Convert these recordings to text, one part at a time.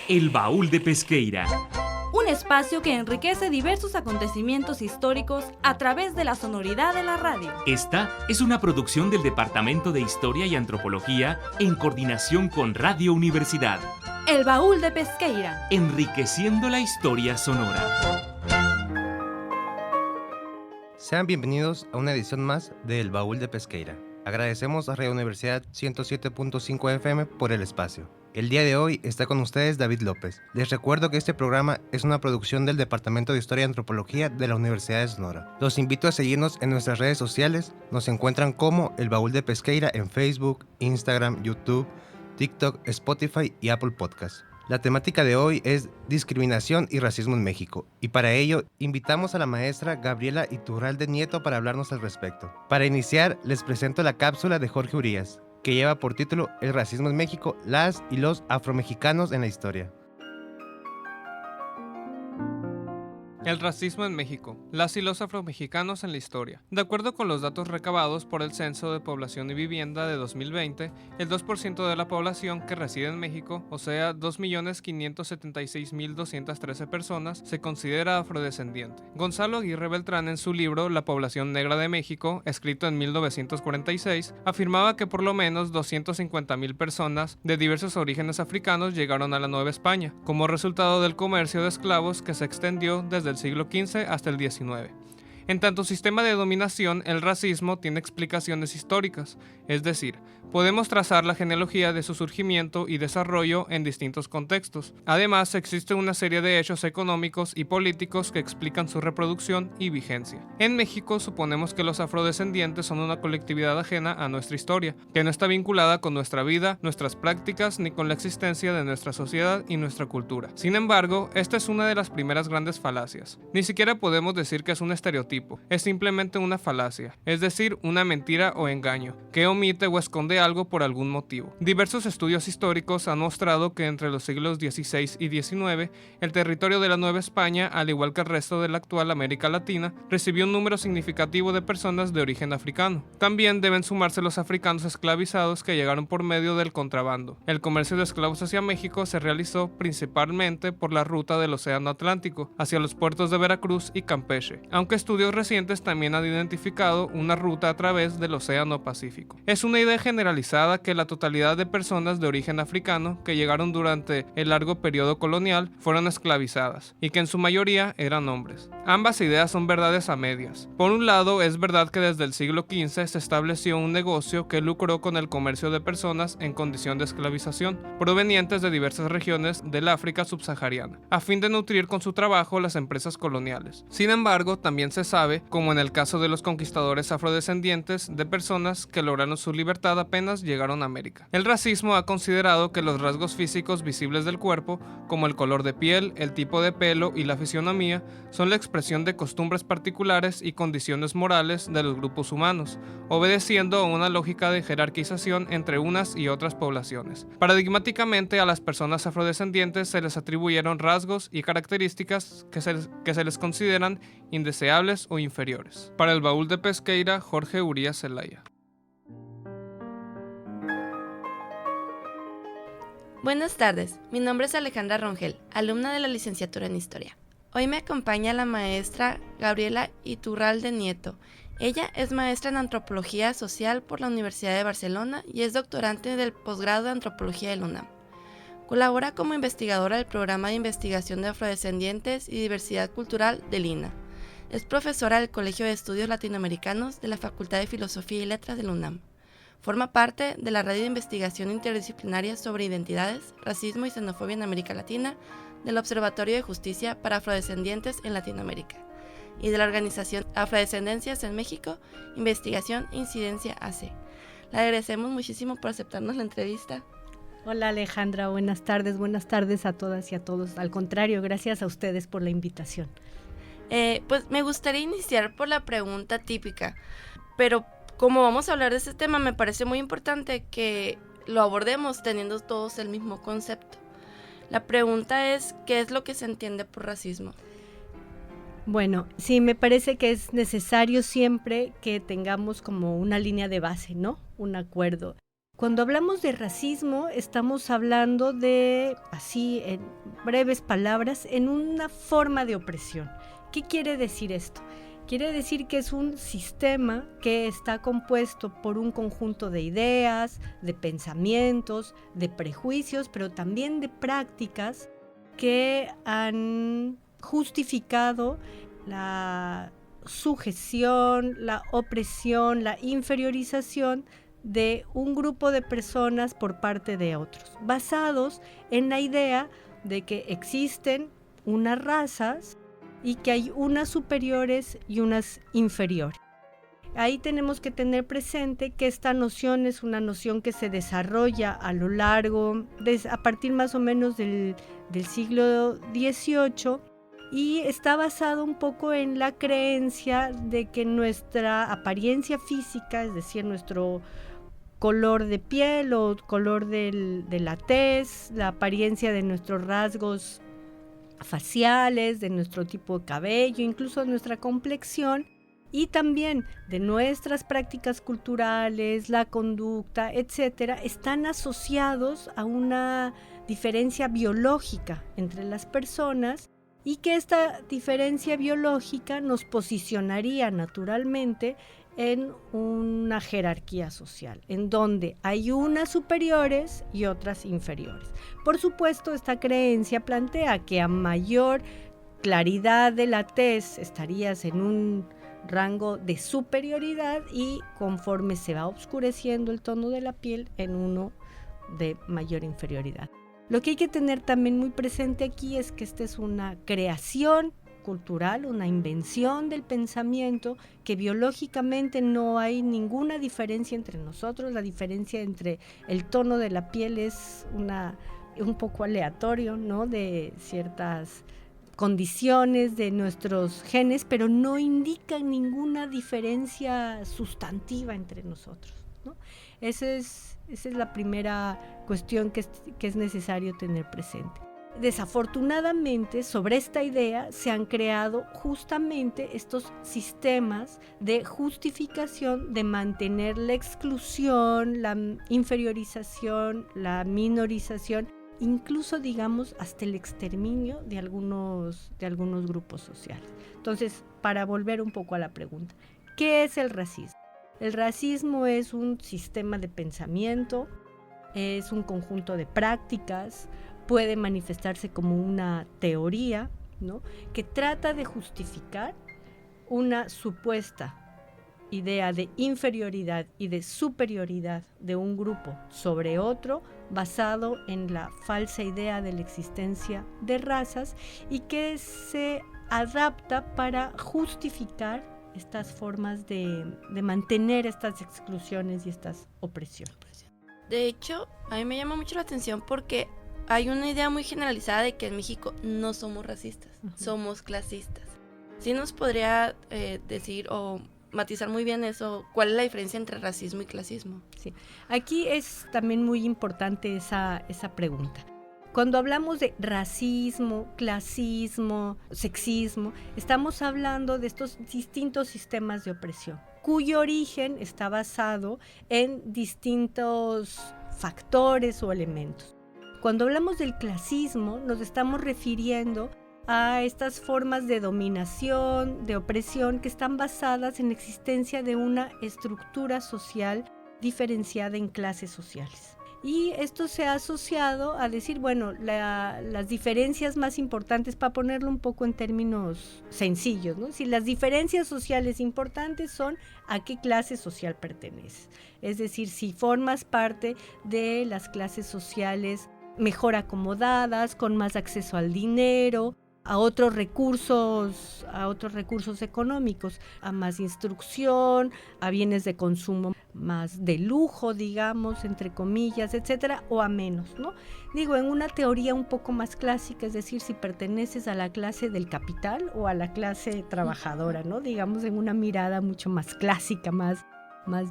El Baúl de Pesqueira. Un espacio que enriquece diversos acontecimientos históricos a través de la sonoridad de la radio. Esta es una producción del Departamento de Historia y Antropología en coordinación con Radio Universidad. El Baúl de Pesqueira. Enriqueciendo la historia sonora. Sean bienvenidos a una edición más de El Baúl de Pesqueira. Agradecemos a Radio Universidad 107.5 FM por el espacio. El día de hoy está con ustedes David López. Les recuerdo que este programa es una producción del Departamento de Historia y Antropología de la Universidad de Sonora. Los invito a seguirnos en nuestras redes sociales. Nos encuentran como El Baúl de Pesqueira en Facebook, Instagram, YouTube, TikTok, Spotify y Apple Podcasts. La temática de hoy es discriminación y racismo en México, y para ello invitamos a la maestra Gabriela Iturralde Nieto para hablarnos al respecto. Para iniciar, les presento la cápsula de Jorge Urías, que lleva por título El racismo en México, las y los afromexicanos en la historia. El racismo en México, las y los afromexicanos en la historia. De acuerdo con los datos recabados por el Censo de Población y Vivienda de 2020, el 2% de la población que reside en México, o sea, 2.576.213 personas, se considera afrodescendiente. Gonzalo Aguirre Beltrán, en su libro La población negra de México, escrito en 1946, afirmaba que por lo menos 250.000 personas de diversos orígenes africanos llegaron a la Nueva España, como resultado del comercio de esclavos que se extendió desde el siglo XV hasta el XIX. En tanto sistema de dominación, el racismo tiene explicaciones históricas, es decir, podemos trazar la genealogía de su surgimiento y desarrollo en distintos contextos. Además, existe una serie de hechos económicos y políticos que explican su reproducción y vigencia. En México, suponemos que los afrodescendientes son una colectividad ajena a nuestra historia, que no está vinculada con nuestra vida, nuestras prácticas, ni con la existencia de nuestra sociedad y nuestra cultura. Sin embargo, esta es una de las primeras grandes falacias. Ni siquiera podemos decir que es un estereotipo. Es simplemente una falacia, es decir, una mentira o engaño, que omite o esconde algo por algún motivo. Diversos estudios históricos han mostrado que entre los siglos XVI y XIX, el territorio de la Nueva España, al igual que el resto de la actual América Latina, recibió un número significativo de personas de origen africano. También deben sumarse los africanos esclavizados que llegaron por medio del contrabando. El comercio de esclavos hacia México se realizó principalmente por la ruta del Océano Atlántico, hacia los puertos de Veracruz y Campeche, aunque estudios recientes también han identificado una ruta a través del Océano Pacífico. Es una idea generalizada que la totalidad de personas de origen africano que llegaron durante el largo periodo colonial fueron esclavizadas y que en su mayoría eran hombres. Ambas ideas son verdades a medias. Por un lado, es verdad que desde el siglo XV se estableció un negocio que lucró con el comercio de personas en condición de esclavización, provenientes de diversas regiones del África subsahariana, a fin de nutrir con su trabajo las empresas coloniales. Sin embargo, también se sabe, como en el caso de los conquistadores afrodescendientes, de personas que lograron su libertad apenas llegaron a América. El racismo ha considerado que los rasgos físicos visibles del cuerpo, como el color de piel, el tipo de pelo y la fisionomía, son la expresión de costumbres particulares y condiciones morales de los grupos humanos, obedeciendo a una lógica de jerarquización entre unas y otras poblaciones. Paradigmáticamente, a las personas afrodescendientes se les atribuyeron rasgos y características que se les consideran indeseables o inferiores. Para el Baúl de Pesqueira, Jorge Urías Zelaya. Buenas tardes, mi nombre es Alejandra Rongel, alumna de la licenciatura en Historia. Hoy me acompaña la maestra Gabriela Iturralde Nieto. Ella es maestra en Antropología Social por la Universidad de Barcelona y es doctorante del posgrado de Antropología de la UNAM. Colabora como investigadora del Programa de Investigación de Afrodescendientes y Diversidad Cultural del INA. Es profesora del Colegio de Estudios Latinoamericanos de la Facultad de Filosofía y Letras de la UNAM. Forma parte de la Red de Investigación Interdisciplinaria sobre Identidades, Racismo y Xenofobia en América Latina del Observatorio de Justicia para Afrodescendientes en Latinoamérica y de la organización Afrodescendencias en México, Investigación e Incidencia AC. Le agradecemos muchísimo por aceptarnos la entrevista. Hola Alejandra, buenas tardes a todas y a todos. Al contrario, gracias a ustedes por la invitación. Pues me gustaría iniciar por la pregunta típica, pero como vamos a hablar de este tema, me parece muy importante que lo abordemos teniendo todos el mismo concepto. La pregunta es, ¿qué es lo que se entiende por racismo? Bueno, sí, me parece que es necesario siempre que tengamos como una línea de base, ¿no? Un acuerdo. Cuando hablamos de racismo, estamos hablando de, así en breves palabras, en una forma de opresión. ¿Qué quiere decir esto? Quiere decir que es un sistema que está compuesto por un conjunto de ideas, de pensamientos, de prejuicios, pero también de prácticas que han justificado la sujeción, la opresión, la inferiorización de un grupo de personas por parte de otros, basados en la idea de que existen unas razas y que hay unas superiores y unas inferiores. Ahí tenemos que tener presente que esta noción es una noción que se desarrolla a lo largo, a partir más o menos del siglo XVIII, y está basado un poco en la creencia de que nuestra apariencia física, es decir, nuestro color de piel o color de la tez, la apariencia de nuestros rasgos faciales, de nuestro tipo de cabello, incluso de nuestra complexión, y también de nuestras prácticas culturales, la conducta, etcétera, están asociados a una diferencia biológica entre las personas, y que esta diferencia biológica nos posicionaría naturalmente en una jerarquía social, en donde hay unas superiores y otras inferiores. Por supuesto, esta creencia plantea que a mayor claridad de la tez estarías en un rango de superioridad, y conforme se va oscureciendo el tono de la piel, en uno de mayor inferioridad. Lo que hay que tener también muy presente aquí es que esta es una creación cultural, una invención del pensamiento, que biológicamente no hay ninguna diferencia entre nosotros. La diferencia entre el tono de la piel es un poco aleatorio, ¿no?, de ciertas condiciones de nuestros genes, pero no indican ninguna diferencia sustantiva entre nosotros, ¿no? Esa es la primera cuestión que es necesario tener presente. Desafortunadamente, sobre esta idea se han creado justamente estos sistemas de justificación de mantener la exclusión, la inferiorización, la minorización, incluso, digamos, hasta el exterminio de algunos grupos sociales. Entonces, para volver un poco a la pregunta, ¿qué es el racismo? El racismo es un sistema de pensamiento, es un conjunto de prácticas, puede manifestarse como una teoría, ¿no?, que trata de justificar una supuesta idea de inferioridad y de superioridad de un grupo sobre otro, basado en la falsa idea de la existencia de razas, y que se adapta para justificar estas formas de mantener estas exclusiones y estas opresiones. De hecho, a mí me llama mucho la atención porque hay una idea muy generalizada de que en México no somos racistas, somos clasistas. ¿Sí nos podría decir o matizar muy bien eso? ¿Cuál es la diferencia entre racismo y clasismo? Sí, aquí es también muy importante esa pregunta. Cuando hablamos de racismo, clasismo, sexismo, estamos hablando de estos distintos sistemas de opresión, cuyo origen está basado en distintos factores o elementos. Cuando hablamos del clasismo, nos estamos refiriendo a estas formas de dominación, de opresión, que están basadas en la existencia de una estructura social diferenciada en clases sociales. Y esto se ha asociado a decir, bueno, las diferencias más importantes, para ponerlo un poco en términos sencillos, ¿no? Si las diferencias sociales importantes son a qué clase social perteneces. Es decir, si formas parte de las clases sociales mejor acomodadas, con más acceso al dinero, a otros recursos económicos, a más instrucción, a bienes de consumo más de lujo, digamos, entre comillas, etcétera, o a menos, ¿no? Digo, en una teoría un poco más clásica, es decir, si perteneces a la clase del capital o a la clase trabajadora, ¿no? Digamos, en una mirada mucho más clásica, más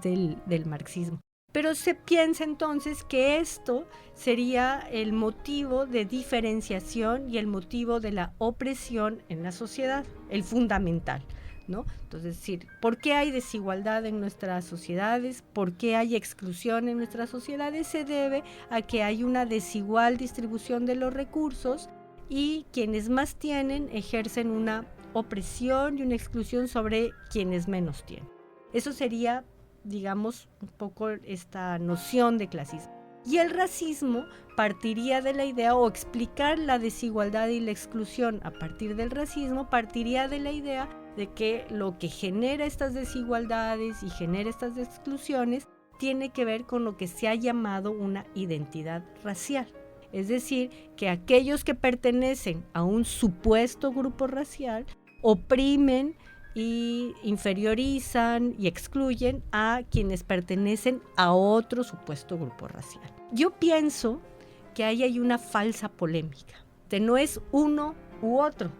del marxismo. Pero se piensa entonces que esto sería el motivo de diferenciación y el motivo de la opresión en la sociedad, el fundamental, ¿no? Entonces, es decir, ¿por qué hay desigualdad en nuestras sociedades? ¿Por qué hay exclusión en nuestras sociedades? Se debe a que hay una desigual distribución de los recursos y quienes más tienen ejercen una opresión y una exclusión sobre quienes menos tienen. Eso sería, digamos, un poco esta noción de clasismo. Y el racismo partiría de la idea, o explicar la desigualdad y la exclusión a partir del racismo, partiría de la idea de que lo que genera estas desigualdades y genera estas exclusiones tiene que ver con lo que se ha llamado una identidad racial. Es decir, que aquellos que pertenecen a un supuesto grupo racial oprimen y inferiorizan y excluyen a quienes pertenecen a otro supuesto grupo racial. Yo pienso que ahí hay una falsa polémica, que no es uno u otro.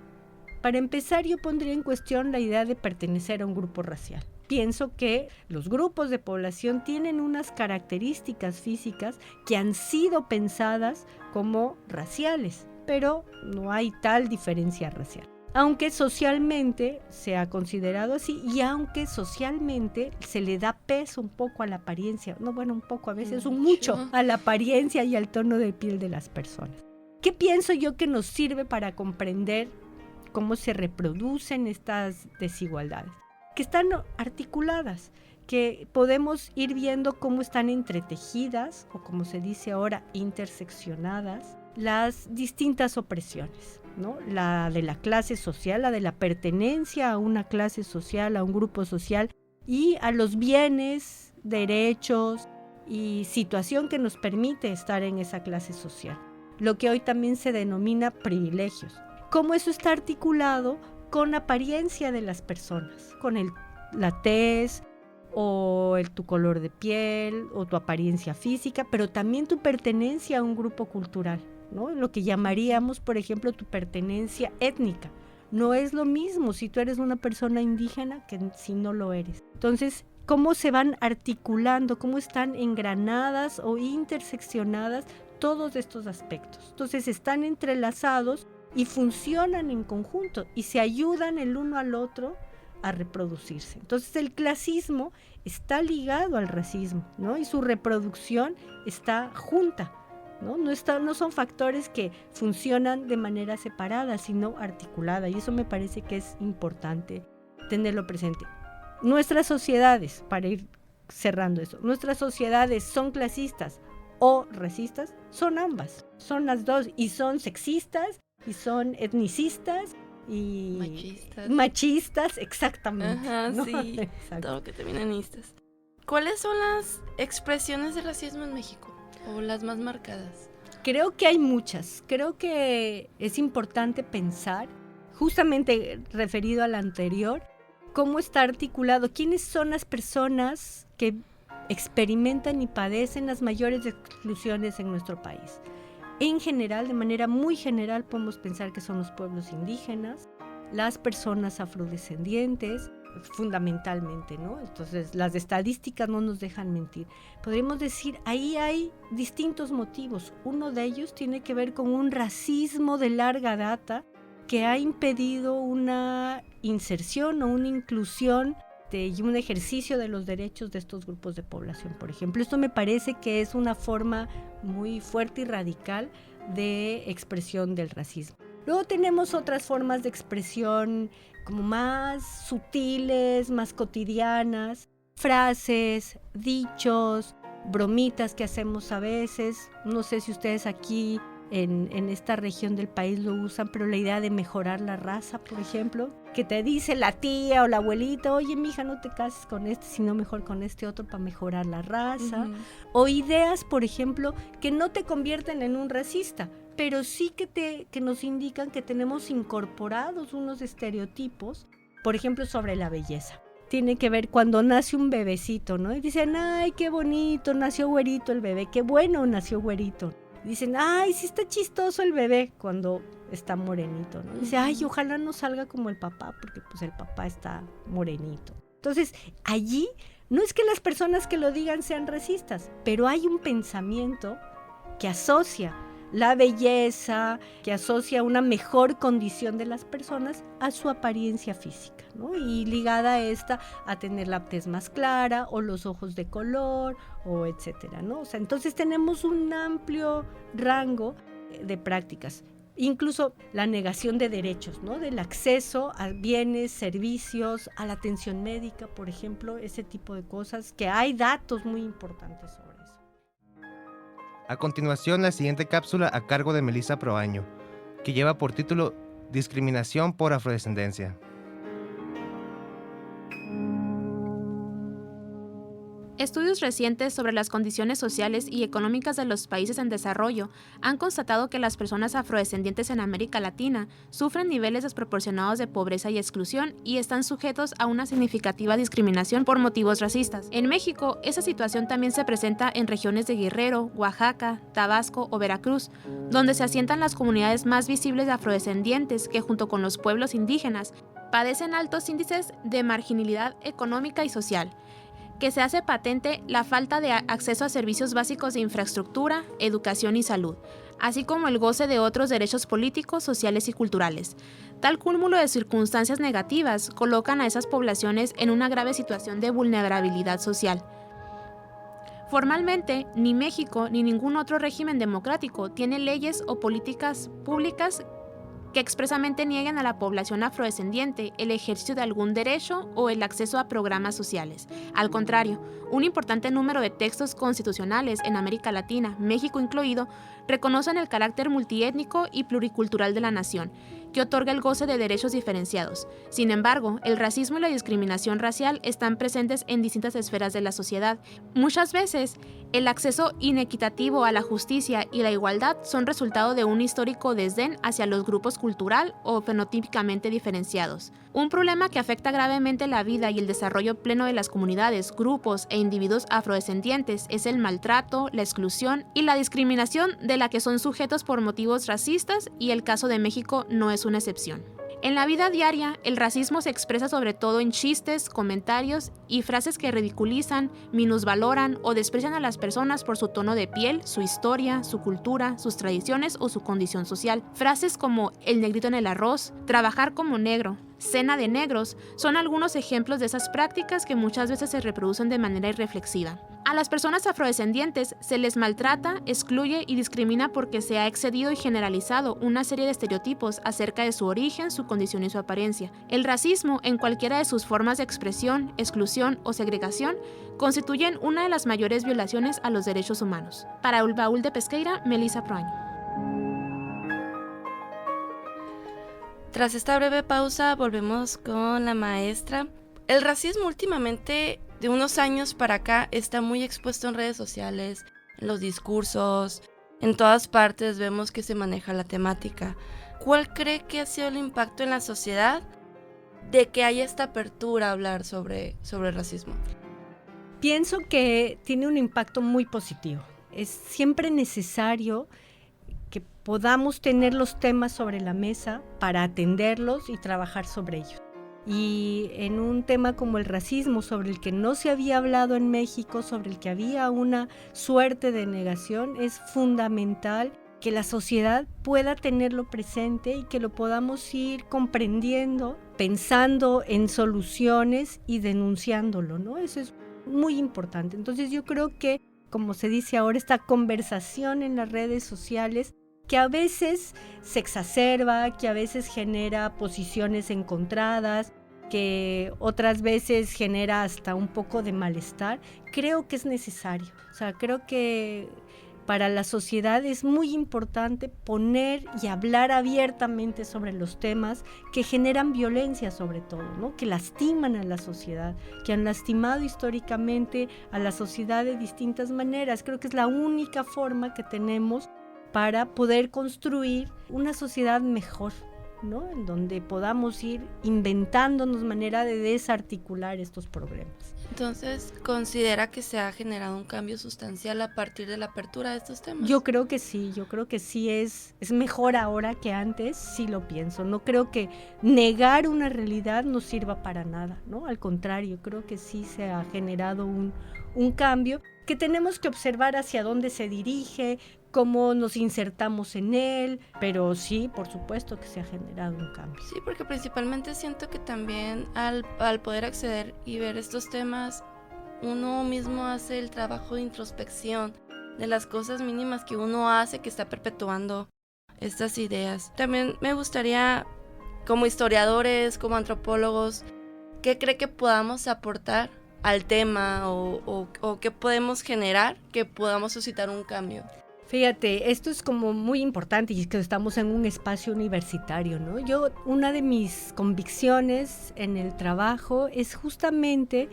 Para empezar, yo pondría en cuestión la idea de pertenecer a un grupo racial. Pienso que los grupos de población tienen unas características físicas que han sido pensadas como raciales, pero no hay tal diferencia racial. Aunque socialmente se ha considerado así y aunque socialmente se le da peso un poco a la apariencia, no, bueno, un poco, a veces un mucho, a la apariencia y al tono de piel de las personas. ¿Qué pienso yo que nos sirve para comprender cómo se reproducen estas desigualdades? Que están articuladas, que podemos ir viendo cómo están entretejidas, o como se dice ahora, interseccionadas, las distintas opresiones, ¿no? La de la clase social, la de la pertenencia a una clase social, a un grupo social, y a los bienes, derechos y situación que nos permite estar en esa clase social. Lo que hoy también se denomina privilegios. Cómo eso está articulado con la apariencia de las personas, con la tez, o tu color de piel, o tu apariencia física, pero también tu pertenencia a un grupo cultural, ¿no? Lo que llamaríamos, por ejemplo, tu pertenencia étnica. No es lo mismo si tú eres una persona indígena que si no lo eres. Entonces, ¿cómo se van articulando, cómo están engranadas o interseccionadas todos estos aspectos? Entonces, están entrelazados y funcionan en conjunto y se ayudan el uno al otro a reproducirse. Entonces el clasismo está ligado al racismo, ¿no? Y su reproducción está junta, ¿no? No son factores que funcionan de manera separada, sino articulada, y eso me parece que es importante tenerlo presente. Nuestras sociedades, para ir cerrando eso, nuestras sociedades son clasistas o racistas, son ambas, son las dos, y son sexistas, y son etnicistas, y machistas, exactamente. Ajá, ¿no? sí, Exacto. todo lo que termina en istas. ¿Cuáles son las expresiones de racismo en México? ¿O las más marcadas? Creo que hay muchas. Creo que es importante pensar, justamente referido al anterior, cómo está articulado, quiénes son las personas que experimentan y padecen las mayores exclusiones en nuestro país. En general, de manera muy general, podemos pensar que son los pueblos indígenas, las personas afrodescendientes, fundamentalmente, ¿no? Entonces, las estadísticas no nos dejan mentir. Podríamos decir, ahí hay distintos motivos. Uno de ellos tiene que ver con un racismo de larga data que ha impedido una inserción o una inclusión y un ejercicio de los derechos de estos grupos de población, por ejemplo. Esto me parece que es una forma muy fuerte y radical de expresión del racismo. Luego tenemos otras formas de expresión como más sutiles, más cotidianas, frases, dichos, bromitas que hacemos a veces. No sé si ustedes aquí en esta región del país lo usan, pero la idea de mejorar la raza, por ejemplo, que te dice la tía o la abuelita, oye, mija, no te cases con este, sino mejor con este otro para mejorar la raza. O ideas, por ejemplo, que no te convierten en un racista, pero sí que nos indican que tenemos incorporados unos estereotipos, por ejemplo, sobre la belleza. Tiene que ver cuando nace un bebecito, ¿no? Y dicen, ay, qué bonito, nació güerito el bebé, qué bueno nació güerito. Dicen, ay, sí está chistoso el bebé cuando está morenito, ¿no? Dice, ay, ojalá no salga como el papá, porque pues el papá está morenito. Entonces, allí no es que las personas que lo digan sean racistas, pero hay un pensamiento que asocia la belleza, que asocia una mejor condición de las personas a su apariencia física, ¿no? Y ligada a esta, a tener la tez más clara o los ojos de color, o etcétera, ¿no? O sea, entonces tenemos un amplio rango de prácticas. Incluso la negación de derechos, ¿no? Del acceso a bienes, servicios, a la atención médica, por ejemplo, ese tipo de cosas, que hay datos muy importantes sobre eso. A continuación, la siguiente cápsula a cargo de Melissa Proaño, que lleva por título Discriminación por afrodescendencia. Estudios recientes sobre las condiciones sociales y económicas de los países en desarrollo han constatado que las personas afrodescendientes en América Latina sufren niveles desproporcionados de pobreza y exclusión y están sujetos a una significativa discriminación por motivos racistas. En México, esa situación también se presenta en regiones de Guerrero, Oaxaca, Tabasco o Veracruz, donde se asientan las comunidades más visibles de afrodescendientes que, junto con los pueblos indígenas, padecen altos índices de marginalidad económica y social, que se hace patente la falta de acceso a servicios básicos de infraestructura, educación y salud, así como el goce de otros derechos políticos, sociales y culturales. Tal cúmulo de circunstancias negativas colocan a esas poblaciones en una grave situación de vulnerabilidad social. Formalmente, ni México ni ningún otro régimen democrático tiene leyes o políticas públicas que expresamente nieguen a la población afrodescendiente el ejercicio de algún derecho o el acceso a programas sociales. Al contrario, un importante número de textos constitucionales en América Latina, México incluido, reconocen el carácter multiétnico y pluricultural de la nación, que otorga el goce de derechos diferenciados. Sin embargo, el racismo y la discriminación racial están presentes en distintas esferas de la sociedad. Muchas veces, el acceso inequitativo a la justicia y la igualdad son resultado de un histórico desdén hacia los grupos cultural o fenotípicamente diferenciados. Un problema que afecta gravemente la vida y el desarrollo pleno de las comunidades, grupos e individuos afrodescendientes es el maltrato, la exclusión y la discriminación de la que son sujetos por motivos racistas, y el caso de México no es una excepción. En la vida diaria, el racismo se expresa sobre todo en chistes, comentarios y frases que ridiculizan, minusvaloran o desprecian a las personas por su tono de piel, su historia, su cultura, sus tradiciones o su condición social. Frases como el negrito en el arroz, trabajar como negro, cena de negros, son algunos ejemplos de esas prácticas que muchas veces se reproducen de manera irreflexiva. A las personas afrodescendientes se les maltrata, excluye y discrimina porque se ha excedido y generalizado una serie de estereotipos acerca de su origen, su condición y su apariencia. El racismo, en cualquiera de sus formas de expresión, exclusión o segregación, constituyen una de las mayores violaciones a los derechos humanos. Para el Baúl de Pesqueira, Melissa Proaño. Tras esta breve pausa, volvemos con la maestra. El racismo últimamente, de unos años para acá, está muy expuesto en redes sociales, en los discursos, en todas partes vemos que se maneja la temática. ¿Cuál cree que ha sido el impacto en la sociedad de que haya esta apertura a hablar sobre el racismo? Pienso que tiene un impacto muy positivo. Es siempre necesario que podamos tener los temas sobre la mesa para atenderlos y trabajar sobre ellos. Y en un tema como el racismo, sobre el que no se había hablado en México, sobre el que había una suerte de negación, es fundamental que la sociedad pueda tenerlo presente y que lo podamos ir comprendiendo, pensando en soluciones y denunciándolo, ¿no? Eso es muy importante. Entonces yo creo que, como se dice ahora, esta conversación en las redes sociales, que a veces se exacerba, que a veces genera posiciones encontradas, que otras veces genera hasta un poco de malestar, creo que es necesario. O sea, creo que para la sociedad es muy importante poner y hablar abiertamente sobre los temas que generan violencia, sobre todo, ¿no? Que lastiman a la sociedad, que han lastimado históricamente a la sociedad de distintas maneras. Creo que es la única forma que tenemos para poder construir una sociedad mejor, ¿no? En donde podamos ir inventándonos manera de desarticular estos problemas. Entonces, ¿considera que se ha generado un cambio sustancial a partir de la apertura de estos temas? Yo creo que sí es mejor ahora que antes, sí lo pienso. No creo que negar una realidad no sirva para nada, ¿no? Al contrario, creo que sí se ha generado un cambio que tenemos que observar hacia dónde se dirige, cómo nos insertamos en él, pero sí, por supuesto que se ha generado un cambio. Sí, porque principalmente siento que también al poder acceder y ver estos temas, uno mismo hace el trabajo de introspección de las cosas mínimas que uno hace, que está perpetuando estas ideas. También me gustaría, como historiadores, como antropólogos, ¿qué cree que podamos aportar al tema o qué podemos generar que podamos suscitar un cambio? Fíjate, esto es como muy importante y es que estamos en un espacio universitario, ¿no? Una de mis convicciones en el trabajo es justamente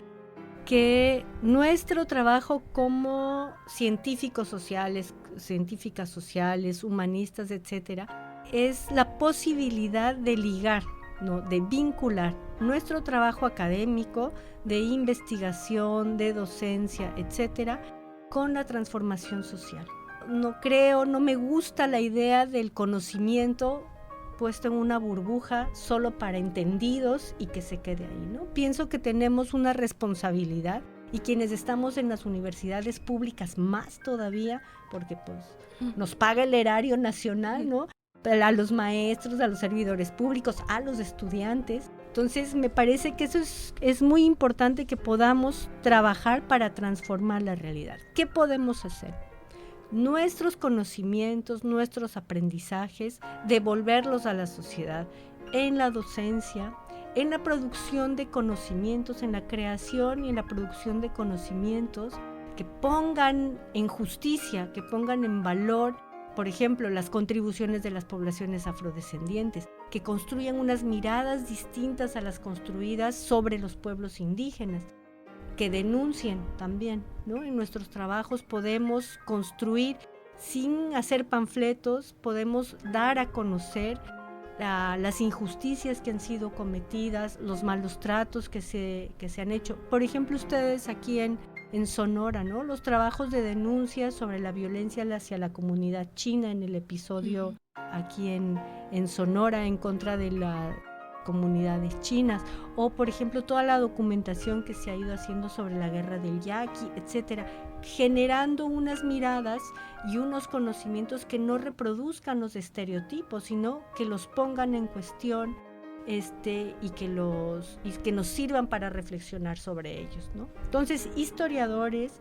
que nuestro trabajo como científicos sociales, científicas sociales, humanistas, etcétera, es la posibilidad de ligar, ¿no? De vincular nuestro trabajo académico, de investigación, de docencia, etcétera, con la transformación social. No me gusta la idea del conocimiento puesto en una burbuja solo para entendidos y que se quede ahí, ¿no? Pienso que tenemos una responsabilidad y quienes estamos en las universidades públicas más todavía, porque pues nos paga el erario nacional, ¿no? A los maestros, a los servidores públicos, a los estudiantes. Entonces me parece que eso es muy importante, que podamos trabajar para transformar la realidad. ¿Qué podemos hacer? Nuestros conocimientos, nuestros aprendizajes, devolverlos a la sociedad, en la docencia, en la producción de conocimientos, en la creación y en la producción de conocimientos que pongan en justicia, que pongan en valor, por ejemplo, las contribuciones de las poblaciones afrodescendientes, que construyan unas miradas distintas a las construidas sobre los pueblos indígenas, que denuncien también, ¿no? En nuestros trabajos podemos construir sin hacer panfletos, podemos dar a conocer las injusticias que han sido cometidas, los malos tratos que se han hecho. Por ejemplo, ustedes aquí en Sonora, ¿no? Los trabajos de denuncia sobre la violencia hacia la comunidad china en el episodio aquí en Sonora en contra de las comunidades chinas, o por ejemplo toda la documentación que se ha ido haciendo sobre la guerra del Yaqui, etcétera, generando unas miradas y unos conocimientos que no reproduzcan los estereotipos, sino que los pongan en cuestión y que nos sirvan para reflexionar sobre ellos, ¿no? Entonces, historiadores,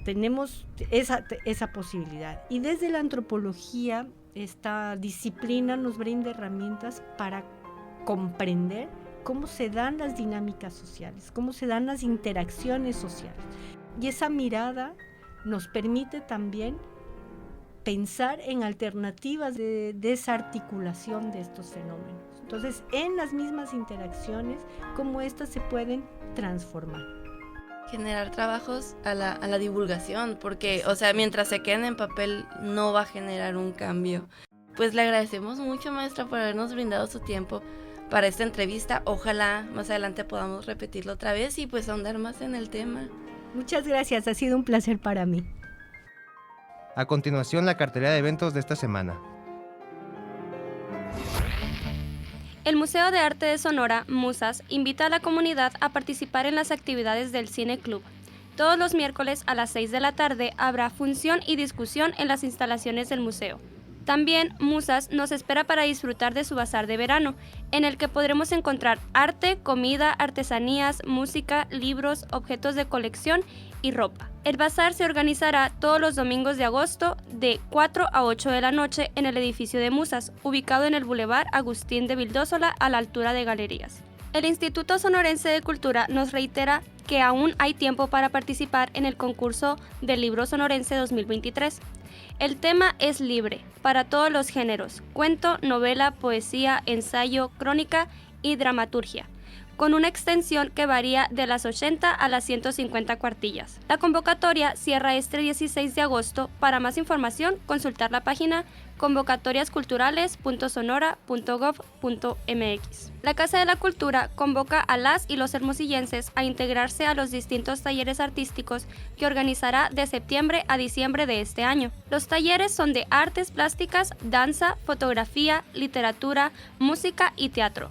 tenemos esa posibilidad, y desde la antropología esta disciplina nos brinda herramientas para comprender cómo se dan las dinámicas sociales, cómo se dan las interacciones sociales. Y esa mirada nos permite también pensar en alternativas de desarticulación de estos fenómenos. Entonces, en las mismas interacciones, cómo estas se pueden transformar. Generar trabajos a la divulgación, porque, o sea, mientras se queden en papel no va a generar un cambio. Pues le agradecemos mucho, maestra, por habernos brindado su tiempo para esta entrevista. Ojalá más adelante podamos repetirlo otra vez y pues ahondar más en el tema. Muchas gracias, ha sido un placer para mí. A continuación, la cartelera de eventos de esta semana. El Museo de Arte de Sonora, Musas, invita a la comunidad a participar en las actividades del Cine Club. Todos los miércoles a las 6 de la tarde habrá función y discusión en las instalaciones del museo. También Musas nos espera para disfrutar de su bazar de verano, en el que podremos encontrar arte, comida, artesanías, música, libros, objetos de colección y ropa. El bazar se organizará todos los domingos de agosto de 4 a 8 de la noche en el edificio de Musas, ubicado en el Boulevard Agustín de Vildósola a la altura de Galerías. El Instituto Sonorense de Cultura nos reitera que aún hay tiempo para participar en el concurso del Libro Sonorense 2023. El tema es libre, para todos los géneros: cuento, novela, poesía, ensayo, crónica y dramaturgia, con una extensión que varía de las 80 a las 150 cuartillas. La convocatoria cierra este 16 de agosto. Para más información, consultar la página convocatoriasculturales.sonora.gov.mx. La Casa de la Cultura convoca a las y los hermosillenses a integrarse a los distintos talleres artísticos que organizará de septiembre a diciembre de este año. Los talleres son de artes plásticas, danza, fotografía, literatura, música y teatro,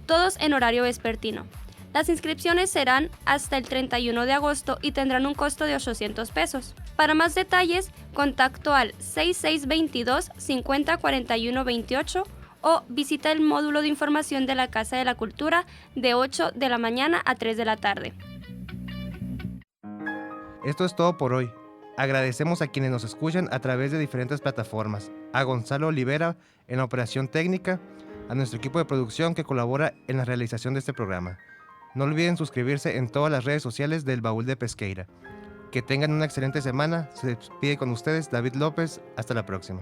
todos en horario vespertino. Las inscripciones serán hasta el 31 de agosto y tendrán un costo de 800 pesos. Para más detalles, contacto al 6622 50 41 28 o visita el módulo de información de la Casa de la Cultura de 8 de la mañana a 3 de la tarde. Esto es todo por hoy. Agradecemos a quienes nos escuchan a través de diferentes plataformas, a Gonzalo Olivera en la operación técnica, a nuestro equipo de producción que colabora en la realización de este programa. No olviden suscribirse en todas las redes sociales del Baúl de Pesqueira. Que tengan una excelente semana. Se despide con ustedes David López. Hasta la próxima.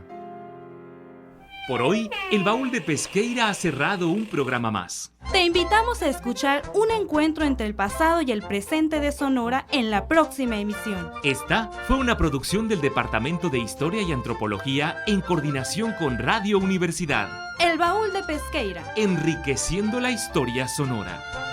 Por hoy, el Baúl de Pesqueira ha cerrado un programa más. Te invitamos a escuchar un encuentro entre el pasado y el presente de Sonora en la próxima emisión. Esta fue una producción del Departamento de Historia y Antropología en coordinación con Radio Universidad. El Baúl de Pesqueira. Enriqueciendo la historia sonora.